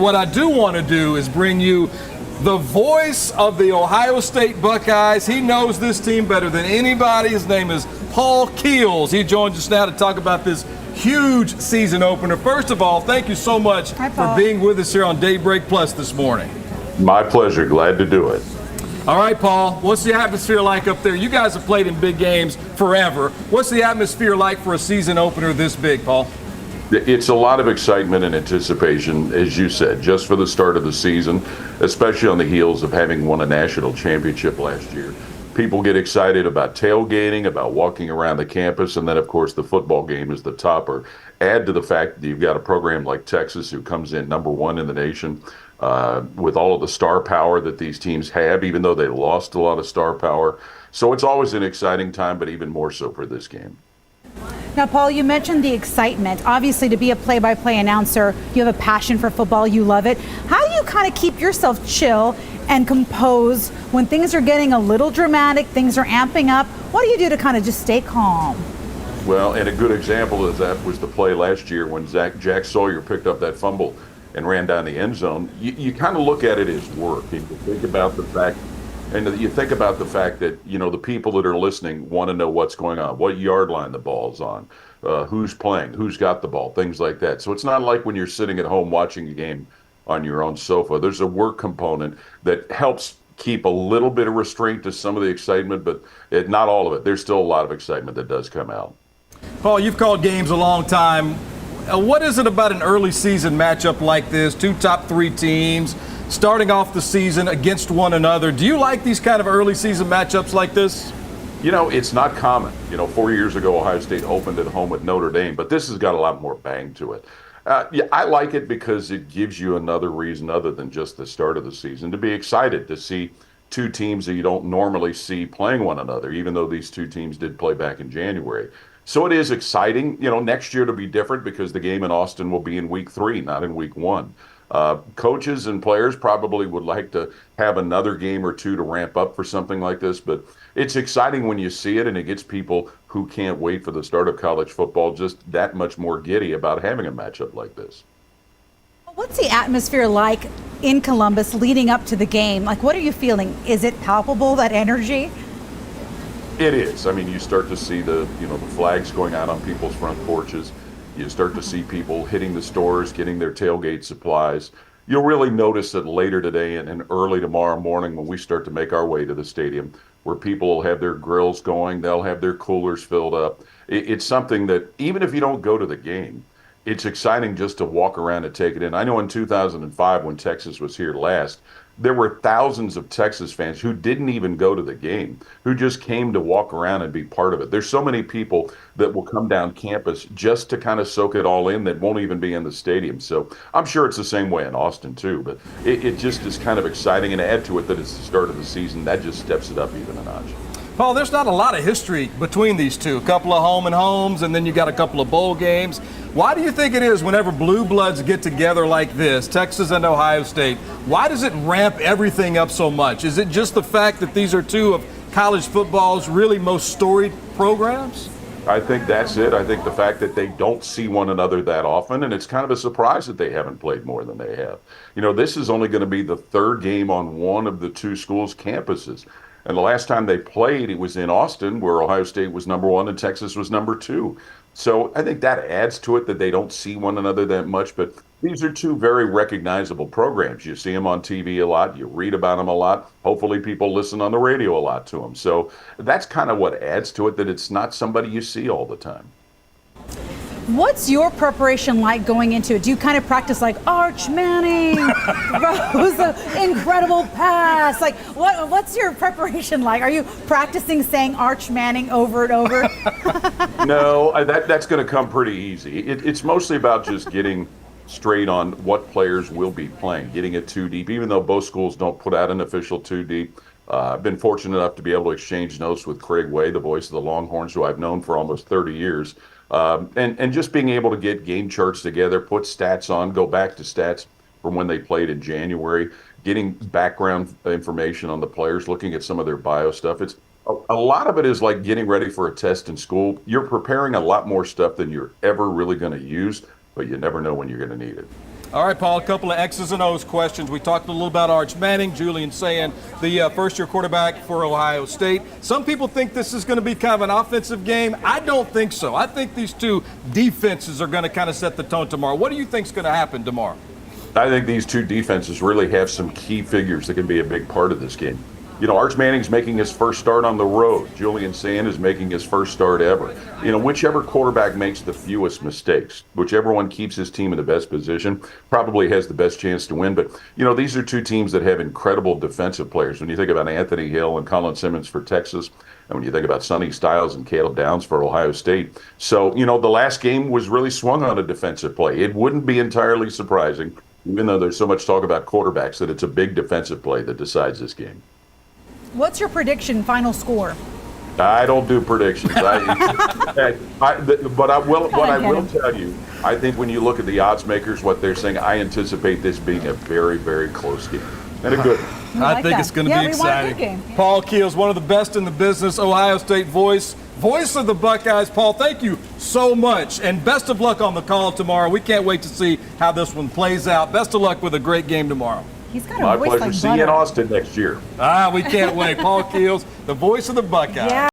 What I do want to do is bring you the voice of the Ohio State Buckeyes. He knows this team better than anybody. His name is Paul Keels. He joins us now to talk about this huge season opener. First of all, thank you so much for being with us here on Daybreak Plus this morning. My pleasure. Glad to do it. All right, Paul, what's the atmosphere like up there? You guys have played in big games forever. What's the atmosphere like for a season opener this big, Paul? It's a lot of excitement and anticipation, as you said, just for the start of the season, especially on the heels of having won a national championship last year. People get excited about tailgating, about walking around the campus, and then, of course, the football game is the topper. Add to the fact that you've got a program like Texas who comes in #1 in the nation with all of the star power that these teams have, even though they lost a lot of star power. So it's always an exciting time, but even more so for this game. Now, Paul, you mentioned the excitement. Obviously, to be a play-by-play announcer, you have a passion for football. You love it. How do you kind of keep yourself chill and composed when things are getting a little dramatic, things are amping up? What do you do to kind of just stay calm? Well, and a good example of that was the play last year when Jack Sawyer picked up that fumble and ran down the end zone. You kind of look at it as work, and you think about the fact that, you know, the people that are listening want to know what's going on, what yard line the ball's on, who's playing, who's got the ball, things like that. So it's not like when you're sitting at home watching a game on your own sofa. There's a work component that helps keep a little bit of restraint to some of the excitement, but not all of it. There's still a lot of excitement that does come out. Paul, you've called games a long time. What is it about an early season matchup like this? Two top 3 teams starting off the season against one another. Do you like these kind of early season matchups like this? You know, it's not common. You know, 4 years ago, Ohio State opened at home with Notre Dame, but this has got a lot more bang to it. Yeah, I like it because it gives you another reason other than just the start of the season to be excited to see two teams that you don't normally see playing one another, even though these two teams did play back in January. So it is exciting. You know, next year to be different because the game in Austin will be in week 3, not in week 1. Coaches and players probably would like to have another game or two to ramp up for something like this, but it's exciting when you see it, and it gets people who can't wait for the start of college football just that much more giddy about having a matchup like this. What's the atmosphere like in Columbus leading up to the game? Like, what are you feeling? Is it palpable, that energy? It is. I mean, you start to see the flags going out on people's front porches. You start to see people hitting the stores, getting their tailgate supplies. You'll really notice that later today and early tomorrow morning when we start to make our way to the stadium, where people will have their grills going, they'll have their coolers filled up. It's something that even if you don't go to the game, it's exciting just to walk around and take it in. I know in 2005 when Texas was here last, there were thousands of Texas fans who didn't even go to the game, who just came to walk around and be part of it. There's so many people that will come down campus just to kind of soak it all in that won't even be in the stadium. So I'm sure it's the same way in Austin too, but it just is kind of exciting, and add to it that it's the start of the season, that just steps it up even a notch. Paul, there's not a lot of history between these two. A couple of home and homes, and then you got a couple of bowl games. Why do you think it is whenever blue bloods get together like this, Texas and Ohio State, why does it ramp everything up so much? Is it just the fact that these are two of college football's really most storied programs? I think that's it. I think the fact that they don't see one another that often, and it's kind of a surprise that they haven't played more than they have. You know, this is only going to be the third game on one of the two schools' campuses. And the last time they played, it was in Austin, where Ohio State was #1 and Texas was #2. So I think that adds to it that they don't see one another that much. But these are two very recognizable programs. You see them on TV a lot. You read about them a lot. Hopefully people listen on the radio a lot to them. So that's kind of what adds to it, that it's not somebody you see all the time. What's your preparation like going into it? Do you kind of practice like Arch Manning, throws the incredible pass? Like, what's your preparation like? Are you practicing saying Arch Manning over and over? No, that's going to come pretty easy. It's mostly about just getting straight on what players will be playing, getting it too deep, even though both schools don't put out an official too deep. I've been fortunate enough to be able to exchange notes with Craig Way, the voice of the Longhorns, who I've known for almost 30 years. And just being able to get game charts together, put stats on, go back to stats from when they played in January, getting background information on the players, looking at some of their bio stuff. It's a lot of it is like getting ready for a test in school. You're preparing a lot more stuff than you're ever really going to use, but you never know when you're going to need it. All right, Paul, a couple of X's and O's questions. We talked a little about Arch Manning, Julian saying the first-year quarterback for Ohio State. Some people think this is going to be kind of an offensive game. I don't think so. I think these two defenses are going to kind of set the tone tomorrow. What do you think is going to happen tomorrow? I think these two defenses really have some key figures that can be a big part of this game. You know, Arch Manning's making his first start on the road. Julian Sand is making his first start ever. You know, whichever quarterback makes the fewest mistakes, whichever one keeps his team in the best position, probably has the best chance to win. But, you know, these are two teams that have incredible defensive players. When you think about Anthony Hill and Colin Simmons for Texas, and when you think about Sonny Styles and Caleb Downs for Ohio State. So, you know, the last game was really swung on a defensive play. It wouldn't be entirely surprising, even though there's so much talk about quarterbacks, that it's a big defensive play that decides this game. What's your prediction, final score? I don't do predictions. But I will tell you, I think when you look at the odds makers, what they're saying, I anticipate this being a very, very close game. And a good one. I think it's going to be exciting. Paul Keels, one of the best in the business, Ohio State voice of the Buckeyes. Paul, thank you so much, and best of luck on the call tomorrow. We can't wait to see how this one plays out. Best of luck with a great game tomorrow. He's got a My voice pleasure. like See you in butter. Austin next year. We can't wait. Paul Keels, the voice of the Buckeyes. Yeah.